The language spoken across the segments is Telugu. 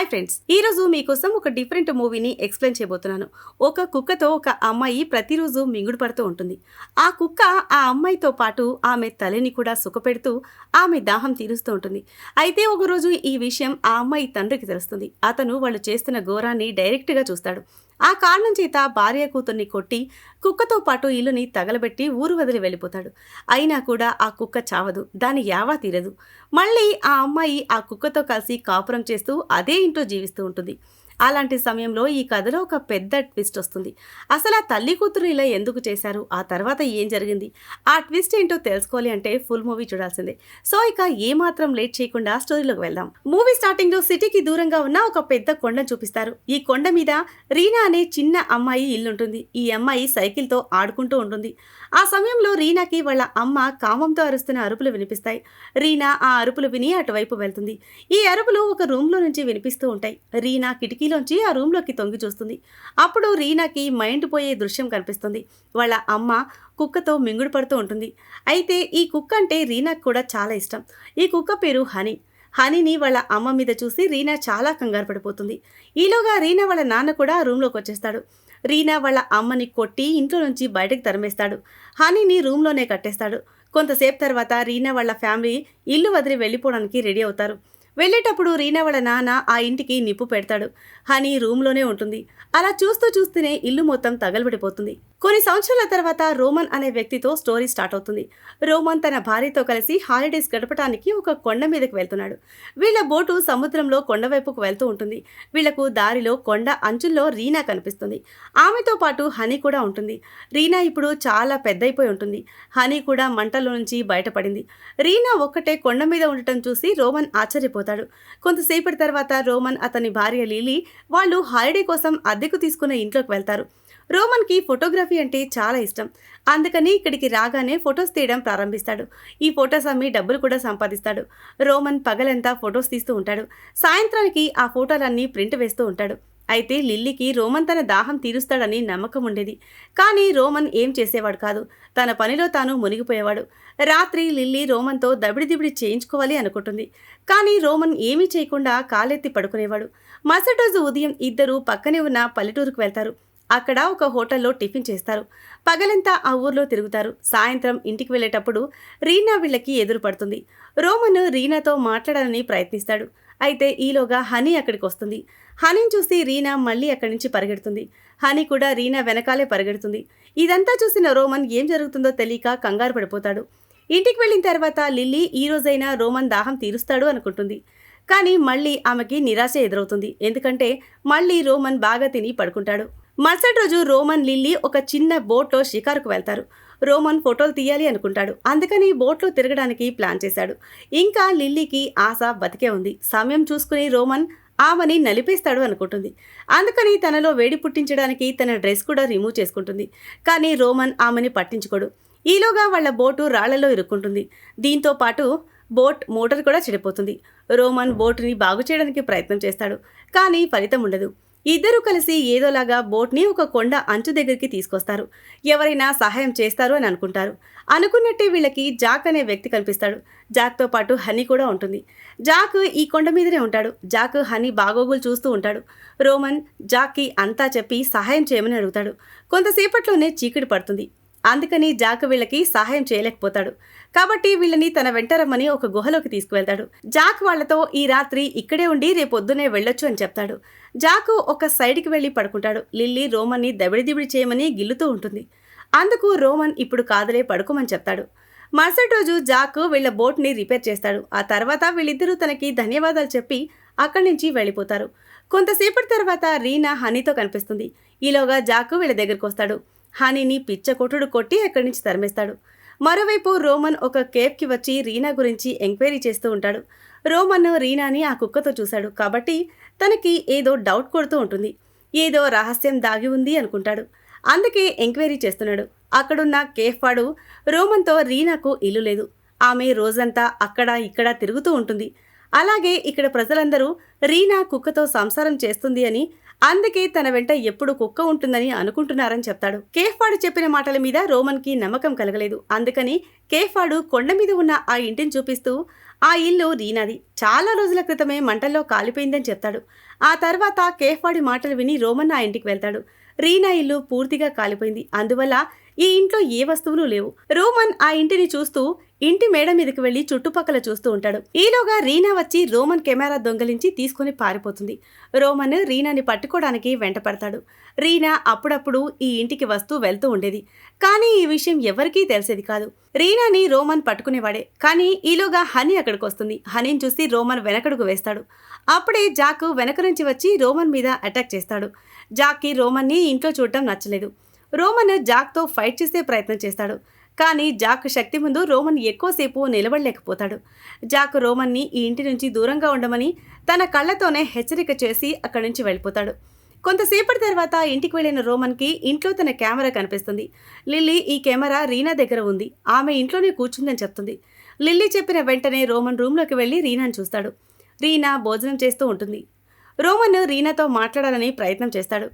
హాయ్ ఫ్రెండ్స్, ఈ రోజు మీకోసం ఒక డిఫరెంట్ మూవీని ఎక్స్ప్లెయిన్ చేయబోతున్నాను. ఒక కుక్కతో ఒక అమ్మాయి ప్రతిరోజు మింగుడు పడుతూ ఉంటుంది. ఆ కుక్క ఆ అమ్మాయితో పాటు ఆమె తల్లిని కూడా సుఖపెడుతూ ఆమె దాహం తీరుస్తూ ఉంటుంది. అయితే ఒకరోజు ఈ విషయం ఆ అమ్మాయి తండ్రికి తెలుస్తుంది. అతను వాళ్ళు చేస్తున్న ఘోరాన్ని డైరెక్ట్గా చూస్తాడు. ఆ కారణం చేత భార్య కూతుర్ని కొట్టి కుక్కతో పాటు ఇల్లుని తగలబెట్టి ఊరు వదిలి వెళ్ళిపోతాడు. అయినా కూడా ఆ కుక్క చావదు, దాని యావా తీరదు. మళ్ళీ ఆ అమ్మాయి ఆ కుక్కతో కలిసి కాపురం చేస్తూ అదే ఇంట్లో జీవిస్తూ ఉంటుంది. అలాంటి సమయంలో ఈ కథలో ఒక పెద్ద ట్విస్ట్ వస్తుంది. అసలు ఆ తల్లి కూతురు ఇలా ఎందుకు చేశారు, ఆ తర్వాత ఏం జరిగింది, ఆ ట్విస్ట్ ఏంటో తెలుసుకోవాలి అంటే ఫుల్ మూవీ చూడాల్సిందే. సో ఇక ఏమాత్రం లేట్ చేయకుండా స్టోరీలోకి వెళ్దాం. మూవీ స్టార్టింగ్ లో సిటీకి దూరంగా ఉన్న ఒక పెద్ద కొండను చూపిస్తారు. ఈ కొండ మీద రీనా అనే చిన్న అమ్మాయి ఇల్లుంటుంది. ఈ అమ్మాయి సైకిల్తో ఆడుకుంటూ ఉంటుంది. ఆ సమయంలో రీనాకి వాళ్ళ అమ్మ కామంతో అరుస్తున్న అరుపులు వినిపిస్తాయి. రీనా ఆ అరుపులు విని అటువైపు వెళ్తుంది. ఈ అరుపులు ఒక రూమ్లో నుంచి వినిపిస్తూ ఉంటాయి. రీనా కిటికీలోంచి ఆ రూమ్లోకి తొంగి చూస్తుంది. అప్పుడు రీనాకి మైండ్ పోయే దృశ్యం కనిపిస్తుంది. వాళ్ళ అమ్మ కుక్కతో మింగుడు పడుతూ ఉంటుంది. అయితే ఈ కుక్క అంటే రీనాకు కూడా చాలా ఇష్టం. ఈ కుక్క పేరు హనీ. హనీని వాళ్ళ అమ్మ మీద చూసి రీనా చాలా కంగారు పడిపోతుంది. ఈలోగా రీనా వాళ్ళ నాన్న కూడా ఆ రూమ్లోకి వచ్చేస్తాడు. రీనా వాళ్ళ అమ్మని కొట్టి ఇంట్లో నుంచి బయటకు తరిమేస్తాడు. హనీని రూమ్లోనే కట్టేస్తాడు. కొంతసేపు తర్వాత రీనా వాళ్ళ ఫ్యామిలీ ఇల్లు వదిలి వెళ్ళిపోవడానికి రెడీ అవుతారు. వెళ్ళేటప్పుడు రీనా వాళ్ళ నాన్న ఆ ఇంటికి నిప్పు పెడతాడు. హనీ రూమ్లోనే ఉంటుంది. అలా చూస్తూ చూస్తూనే ఇల్లు మొత్తం తగలబడిపోతుంది. కొన్ని సంవత్సరాల తర్వాత రోమన్ అనే వ్యక్తితో స్టోరీ స్టార్ట్ అవుతుంది. రోమన్ తన భార్యతో కలిసి హాలిడేస్ గడపడానికి ఒక కొండ మీదకి వెళ్తున్నాడు. వీళ్ళ బోటు సముద్రంలో కొండవైపుకు వెళ్తూ ఉంటుంది. వీళ్లకు దారిలో కొండ అంచుల్లో రీనా కనిపిస్తుంది. ఆమెతో పాటు హనీ కూడా ఉంటుంది. రీనా ఇప్పుడు చాలా పెద్దయిపోయి ఉంటుంది. హనీ కూడా మంటల్లో నుంచి బయటపడింది. రీనా ఒక్కటే కొండ మీద ఉండటం చూసి రోమన్ ఆశ్చర్యపోతాడు. కొంతసేపటి తర్వాత రోమన్ అతని భార్య లీలీ వాళ్ళు హాలిడే కోసం అద్దెకు తీసుకున్న ఇంట్లోకి వెళ్తారు. రోమన్కి ఫోటోగ్రఫీ అంటే చాలా ఇష్టం. అందుకని ఇక్కడికి రాగానే ఫొటోస్ తీయడం ప్రారంభిస్తాడు. ఈ ఫొటోస్ అమ్మి డబ్బులు కూడా సంపాదిస్తాడు. రోమన్ పగలంతా ఫొటోస్ తీస్తూ ఉంటాడు. సాయంత్రానికి ఆ ఫోటోలన్నీ ప్రింట్ వేస్తూ ఉంటాడు. అయితే లిల్లీకి రోమన్ తన దాహం తీరుస్తాడని నమ్మకం ఉండేది. కానీ రోమన్ ఏం చేసేవాడు కాదు. తన పనిలో తాను మునిగిపోయేవాడు. రాత్రి లిల్లీ రోమన్తో దబిడిదిబిడి చేయించుకోవాలి అనుకుంటుంది. కానీ రోమన్ ఏమీ చేయకుండా కాలెత్తి పడుకునేవాడు. మరుసటి రోజు ఉదయం ఇద్దరూ పక్కనే ఉన్న పల్లెటూరుకు వెళ్తారు. అక్కడ ఒక హోటల్లో టిఫిన్ చేస్తారు. పగలంతా ఆ ఊర్లో తిరుగుతారు. సాయంత్రం ఇంటికి వెళ్ళేటప్పుడు రీనా వీళ్ళకి ఎదురు పడుతుంది. రోమన్ రీనాతో మాట్లాడాలని ప్రయత్నిస్తాడు. అయితే ఈలోగా హనీ అక్కడికి వస్తుంది. హనీని చూసి రీనా మళ్ళీ అక్కడి నుంచి పరిగెడుతుంది. హనీ కూడా రీనా వెనకాలే పరిగెడుతుంది. ఇదంతా చూసిన రోమన్ ఏం జరుగుతుందో తెలియక కంగారు పడిపోతాడు. ఇంటికి వెళ్ళిన తర్వాత లిల్లీ ఈ రోజైనా రోమన్ దాహం తీరుస్తాడు అనుకుంటుంది. కానీ మళ్ళీ ఆమెకి నిరాశ ఎదురవుతుంది. ఎందుకంటే మళ్ళీ రోమన్ బాగా తిని పడుకుంటాడు. మరుసటి రోజు రోమన్ లిల్లీ ఒక చిన్న బోట్లో షికారుకు వెళ్తారు. రోమన్ ఫోటోలు తీయాలి అనుకుంటాడు. అందుకని బోట్లో తిరగడానికి ప్లాన్ చేశాడు. ఇంకా లిల్లీకి ఆశ బతికే ఉంది. సమయం చూసుకుని రోమన్ ఆమెని నలిపేస్తాడు అనుకుంటుంది. అందుకని తనలో వేడి పుట్టించడానికి తన డ్రెస్ కూడా రిమూవ్ చేసుకుంటుంది. కానీ రోమన్ ఆమెని పట్టించుకోడు. ఈలోగా వాళ్ళ బోటు రాళ్లలో ఇరుక్కుంటుంది. దీంతో పాటు బోట్ మోటార్ కూడా చెడిపోతుంది. రోమన్ బోటుని బాగు చేయడానికి ప్రయత్నం చేస్తాడు. కానీ ఫలితం ఉండదు. ఇద్దరూ కలిసి ఏదోలాగా బోట్ని ఒక కొండ అంచు దగ్గరికి తీసుకొస్తారు. ఎవరైనా సహాయం చేస్తారు అని అనుకుంటారు. అనుకున్నట్టే వీళ్ళకి జాక్ అనే వ్యక్తి కనిపిస్తాడు. జాక్తో పాటు హనీ కూడా ఉంటుంది. జాక్ ఈ కొండ మీదనే ఉంటాడు. జాక్ హనీ బాగోగులు చూస్తూ ఉంటాడు. రోమన్ జాక్కి అంతా చెప్పి సహాయం చేయమని అడుగుతాడు. కొంతసేపట్లోనే చీకటి పడుతుంది. అందుకని జాక్ వీళ్ళకి సహాయం చేయలేకపోతాడు. కాబట్టి వీళ్ళని తన వెంట రమ్మని ఒక గుహలోకి తీసుకువెళ్తాడు. జాక్ వాళ్లతో ఈ రాత్రి ఇక్కడే ఉండి రేపొద్దునే వెళ్ళొచ్చు అని చెప్తాడు. జాక్ ఒక సైడ్కి వెళ్ళి పడుకుంటాడు. లిల్లీ రోమన్ని దబిడిదిబిడి చేయమని గిల్లుతూ ఉంటుంది. అందుకు రోమన్ ఇప్పుడు కాదులే, పడుకోమని చెప్తాడు. మరుసటి రోజు జాక్ వీళ్ళ బోట్ని రిపేర్ చేస్తాడు. ఆ తర్వాత వీళ్ళిద్దరూ తనకి ధన్యవాదాలు చెప్పి అక్కడి నుంచి వెళ్ళిపోతారు. కొంతసేపటి తర్వాత రీనా హనీతో కనిపిస్తుంది. ఈలోగా జాక్ వీళ్ళ దగ్గరికి వస్తాడు. హనీని పిచ్చ కొట్టుడు కొట్టి అక్కడి నుంచి తరిమేస్తాడు. మరోవైపు రోమన్ ఒక కేఫ్కి వచ్చి రీనా గురించి ఎంక్వైరీ చేస్తూ ఉంటాడు. రోమన్ రీనాని ఆ కుక్కతో చూశాడు కాబట్టి తనకి ఏదో డౌట్ కొడుతూ ఉంటుంది. ఏదో రహస్యం దాగి ఉంది అనుకుంటాడు. అందుకే ఎంక్వైరీ చేస్తున్నాడు. అక్కడున్న కేఫ్ వాడు రోమన్తో రీనాకు ఇల్లు లేదు. ఆమె రోజంతా అక్కడ ఇక్కడ తిరుగుతూ ఉంటుంది. అలాగే ఇక్కడ ప్రజలందరూ రీనా కుక్కతో సంసారం చేస్తుంది అని, అందుకే తన వెంట ఎప్పుడు కుక్క ఉంటుందని అనుకుంటున్నారని చెప్తాడు. కేఫ్వాడు చెప్పిన మాటల మీద రోమన్కి నమ్మకం కలగలేదు. అందుకని కేఫ్వాడు కొండ మీద ఉన్న ఆ ఇంటిని చూపిస్తూ ఆ ఇల్లు రీనాది. చాలా రోజుల క్రితమే మంటల్లో కాలిపోయిందని చెప్తాడు. ఆ తర్వాత కేఫ్ వాడి మాటలు విని రోమన్ ఆ ఇంటికి వెళ్తాడు. రీనా ఇల్లు పూర్తిగా కాలిపోయింది. అందువల్ల ఈ ఇంట్లో ఏ వస్తువులు లేవు. రోమన్ ఆ ఇంటిని చూస్తూ ఇంటి మేడ మీదకి వెళ్లి చుట్టుపక్కల చూస్తూ ఉంటాడు. ఈలోగా రీనా వచ్చి రోమన్ కెమెరా దొంగలించి తీసుకుని పారిపోతుంది. రోమన్ రీనాని పట్టుకోవడానికి వెంట పడతాడు. రీనా అప్పుడప్పుడు ఈ ఇంటికి వస్తూ వెళ్తూ ఉండేది. కానీ ఈ విషయం ఎవరికీ తెలిసేది కాదు. రీనాని రోమన్ పట్టుకునేవాడే. కానీ ఈలోగా హనీ అక్కడికి వస్తుంది. హనీని చూసి రోమన్ వెనకడుగు వేస్తాడు. అప్పుడే జాక్ వెనక నుంచి వచ్చి రోమన్ మీద అటాక్ చేస్తాడు. జాక్కి రోమన్ని ఇంట్లో చూడటం నచ్చలేదు. రోమన్ జాక్తో ఫైట్ చేసే ప్రయత్నం చేస్తాడు. కానీ జాక్ శక్తి ముందు రోమన్ ఎక్కువసేపు నిలబడలేకపోతాడు. జాక్ రోమన్ని ఈ ఇంటి నుంచి దూరంగా ఉండమని తన కళ్ళతోనే హెచ్చరిక చేసి అక్కడి నుంచి వెళ్ళిపోతాడు. కొంతసేపటి తర్వాత ఇంటికి వెళ్ళిన రోమన్కి ఇంట్లో తన కెమెరా కనిపిస్తుంది. లిల్లీ ఈ కెమెరా రీనా దగ్గర ఉంది. ఆమె ఇంట్లోనే కూర్చుందని చెప్తుంది. లిల్లీ చెప్పిన వెంటనే రోమన్ రూమ్లోకి వెళ్ళి రీనాను చూస్తాడు. రీనా భోజనం చేస్తూ ఉంటుంది. రోమన్ రీనాతో మాట్లాడాలని ప్రయత్నం చేస్తాడు.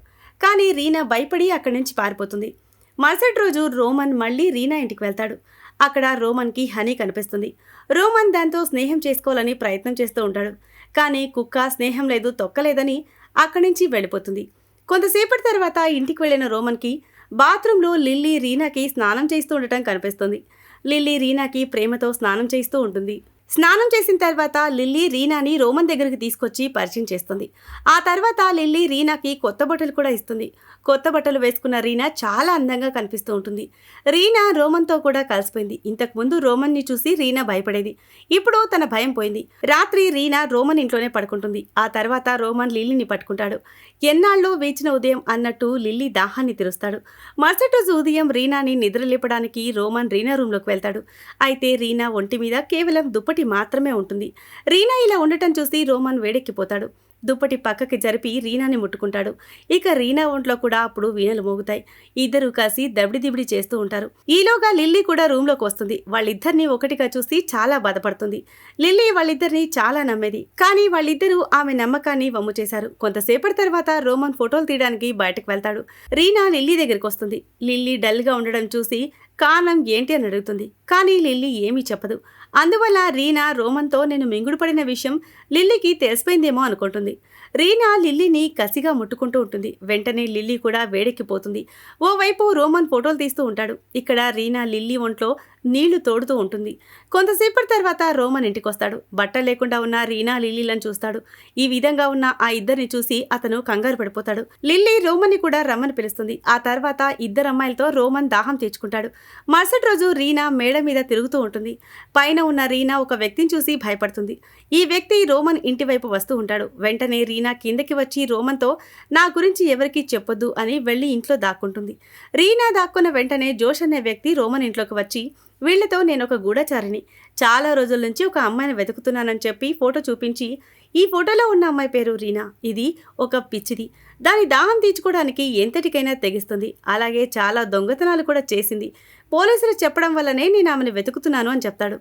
కానీ రీనా భయపడి అక్కడి నుంచి పారిపోతుంది. మరుసటి రోజు రోమన్ మళ్ళీ రీనా ఇంటికి వెళ్తాడు. అక్కడ రోమన్కి హనీ కనిపిస్తుంది. రోమన్ దాంతో స్నేహం చేసుకోవాలని ప్రయత్నం చేస్తూ ఉంటాడు. కానీ కుక్క స్నేహం లేదు తొక్కలేదని అక్కడి నుంచి వెళ్ళిపోతుంది. కొంతసేపటి తర్వాత ఇంటికి వెళ్ళిన రోమన్కి బాత్రూంలో లిల్లీ రీనాకి స్నానం చేస్తూ ఉండటం కనిపిస్తుంది. లిల్లీ రీనాకి ప్రేమతో స్నానం చేస్తూ ఉంటుంది. స్నానం చేసిన తర్వాత లిల్లీ రీనాని రోమన్ దగ్గరికి తీసుకొచ్చి పరిచయం చేస్తుంది. ఆ తర్వాత లిల్లీ రీనాకి కొత్త బట్టలు కూడా ఇస్తుంది. కొత్త బట్టలు వేసుకున్న రీనా చాలా అందంగా కనిపిస్తూ ఉంటుంది. రీనా రోమన్తో కూడా కలిసిపోయింది. ఇంతకుముందు రోమన్ని చూసి రీనా భయపడేది. ఇప్పుడు తన భయం పోయింది. రాత్రి రీనా రోమన్ ఇంట్లోనే పడుకుంటుంది. ఆ తర్వాత రోమన్ లిల్లీని పట్టుకుంటాడు. ఎన్నాళ్ళో వేచిన ఉదయం అన్నట్టు లిల్లీ దాహాన్ని తీరుస్తాడు. మరుసటి రోజు ఉదయం రీనాని నిద్రలేపడానికి రోమన్ రీనా రూమ్లోకి వెళ్తాడు. అయితే రీనా ఒంటి మీద కేవలం దుప్పటి మాత్రమే ఉంటుంది. రీనా ఇలా ఉండటం చూసి రోమన్ వేడెక్కిపోతాడు. దుప్పటి పక్కకి జరిపి రీనాని ముట్టుకుంటాడు. ఇక రీనా ఒంట్లో కూడా అప్పుడు వీణలు మోగుతాయి. ఇద్దరు కలిసి దబిడిదిబిడి చేస్తూ ఉంటారు. ఈలోగా లిల్లీ కూడా రూమ్లోకి వస్తుంది. వాళ్ళిద్దరినీ ఒకటిగా చూసి చాలా బాధపడుతుంది. లిల్లీ వాళ్ళిద్దరినీ చాలా నమ్మేది. కానీ వాళ్ళిద్దరూ ఆమె నమ్మకాన్ని వమ్ము చేశారు. కొంతసేపటి తర్వాత రోమన్ ఫోటోలు తీయడానికి బయటకు వెళ్తాడు. రీనా లిల్లీ దగ్గరికి వస్తుంది. లిల్లీ డల్గా ఉండడం చూసి కారణం ఏంటి అని అడుగుతుంది. కానీ లిల్లీ ఏమీ చెప్పదు. అందువల్ల రీనా రోమన్తో నేను మింగుడు పడిన విషయం లిల్లీకి తెలిసిపోయిందేమో అనుకుంటుంది. రీనా లిల్లీని కసిగా ముట్టుకుంటూ ఉంటుంది. వెంటనే లిల్లీ కూడా వేడెక్కిపోతుంది. ఓవైపు రోమన్ ఫోటోలు తీస్తూ ఉంటాడు. ఇక్కడ రీనా లిల్లీ ఒంట్లో నీళ్లు తోడుతూ ఉంటుంది. కొంతసేపటి తర్వాత రోమన్ ఇంటికొస్తాడు. బట్ట లేకుండా ఉన్న రీనా లిల్లీలను చూస్తాడు. ఈ విధంగా ఉన్న ఆ ఇద్దరిని చూసి అతను కంగారు పడిపోతాడు. లిల్లీ రోమన్ని కూడా రమ్మని పిలుస్తుంది. ఆ తర్వాత ఇద్దరు అమ్మాయిలతో రోమన్ దాహం తీర్చుకుంటాడు. మరుసటి రోజు రీనా మేడ మీద తిరుగుతూ ఉంటుంది. పైన ఉన్న రీనా ఒక వ్యక్తిని చూసి భయపడుతుంది. ఈ వ్యక్తి రోమన్ ఇంటి వైపు వస్తూ ఉంటాడు. వెంటనే రీనా కిందకి వచ్చి రోమన్తో నా గురించి ఎవరికీ చెప్పొద్దు అని వెళ్ళి ఇంట్లో దాక్కుంటుంది. రీనా దాక్కున్న వెంటనే జోష్ అనే వ్యక్తి రోమన్ ఇంట్లోకి వచ్చి వీళ్లతో నేనొక గూఢచారిని, చాలా రోజుల నుంచి ఒక అమ్మాయిని వెతుకుతున్నానని చెప్పి ఫోటో చూపించి ఈ ఫోటోలో ఉన్న అమ్మాయి పేరు రీనా, ఇది ఒక పిచ్చిది, దాని దాహం తీర్చుకోవడానికి ఎంతటికైనా తెగిస్తుంది, అలాగే చాలా దొంగతనాలు కూడా చేసింది, పోలీసులు చెప్పడం వల్లనే నేను ఆమెను వెతుకుతున్నాను అని చెప్తాడు.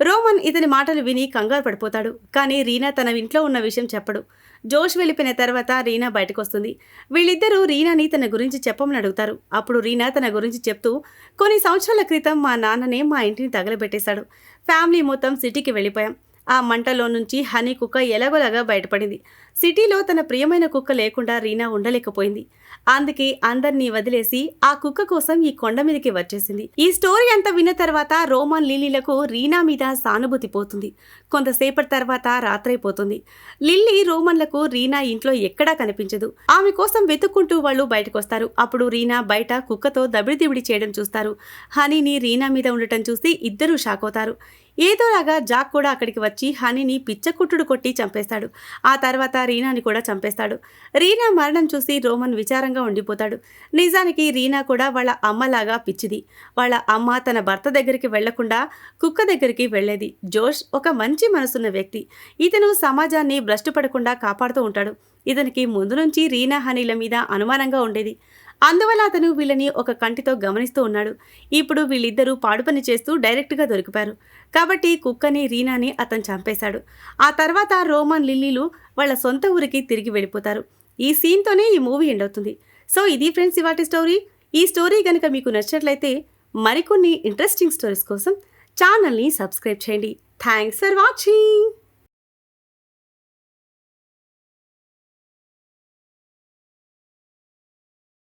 రోమన్ ఇతని మాటలు విని కంగారు పడిపోతాడు. కానీ రీనా తన ఇంట్లో ఉన్న విషయం చెప్పడు. జోష్ వెళ్ళిపోయిన తర్వాత రీనా బయటకు వస్తుంది. వీళ్ళిద్దరూ రీనాని తన గురించి చెప్పమని అడుగుతారు. అప్పుడు రీనా తన గురించి చెప్తూ కొన్ని సంవత్సరాల క్రితం మా నాన్ననే మా ఇంటిని తగలబెట్టేశాడు. ఫ్యామిలీ మొత్తం సిటీకి వెళ్ళిపోయాం. ఆ మంటలో నుంచి హనీ కుక్క ఎలాగోలాగా బయటపడింది. సిటీలో తన ప్రియమైన కుక్క లేకుండా రీనా ఉండలేకపోయింది. అందుకే అందర్నీ వదిలేసి ఆ కుక్క కోసం ఈ కొండ మీదకి వచ్చేసింది. ఈ స్టోరీ అంతా విన్న తర్వాత రోమన్ లిల్లీలకు రీనా మీద సానుభూతి పోతుంది. కొంతసేపటి తర్వాత రాత్రైపోతుంది. లిల్లీ రోమన్లకు రీనా ఇంట్లో ఎక్కడా కనిపించదు. ఆమె కోసం వెతుక్కుంటూ వాళ్ళు బయటకొస్తారు. అప్పుడు రీనా బయట కుక్కతో దబిడిదిబిడి చేయడం చూస్తారు. హనీని రీనా మీద ఉండటం చూసి ఇద్దరూ షాక్ అవుతారు. ఏదోలాగా జాక్ కూడా అక్కడికి వచ్చి హనీని పిచ్చకుట్టుడు కొట్టి చంపేస్తాడు. ఆ తర్వాత రీనాని కూడా చంపేస్తాడు. రీనా మరణం చూసి రోమన్ విచారంగా ఉండిపోతాడు. నిజానికి రీనా కూడా వాళ్ళ అమ్మలాగా పిచ్చిది. వాళ్ళ అమ్మ తన భర్త దగ్గరికి వెళ్లకుండా కుక్క దగ్గరికి వెళ్లేది. జోష్ ఒక మంచి మనసున్న వ్యక్తి. ఇతను సమాజాన్ని భ్రష్టు పడకుండా కాపాడుతూ ఉంటాడు. ఇతనికి ముందు నుంచి రీనా హనీల మీద అనుమానంగా ఉండేది. అందువల్ల అతను వీళ్ళని ఒక కంటితో గమనిస్తూ ఉన్నాడు. ఇప్పుడు వీళ్ళిద్దరూ పాడుపని చేస్తూ డైరెక్ట్గా దొరికిపారు. కాబట్టి కుక్కని రీనాని అతను చంపేశాడు. ఆ తర్వాత రోమన్ లిల్లీలు వాళ్ళ సొంత ఊరికి తిరిగి వెళ్ళిపోతారు. ఈ సీన్తోనే ఈ మూవీ ఎండ్ అవుతుంది. సో ఇది ఫ్రెండ్స్ ఇవాటి స్టోరీ. ఈ స్టోరీ కనుక మీకు నచ్చినట్లయితే మరికొన్ని ఇంట్రెస్టింగ్ స్టోరీస్ కోసం ఛానల్ని సబ్స్క్రైబ్ చేయండి. Thanks for watching.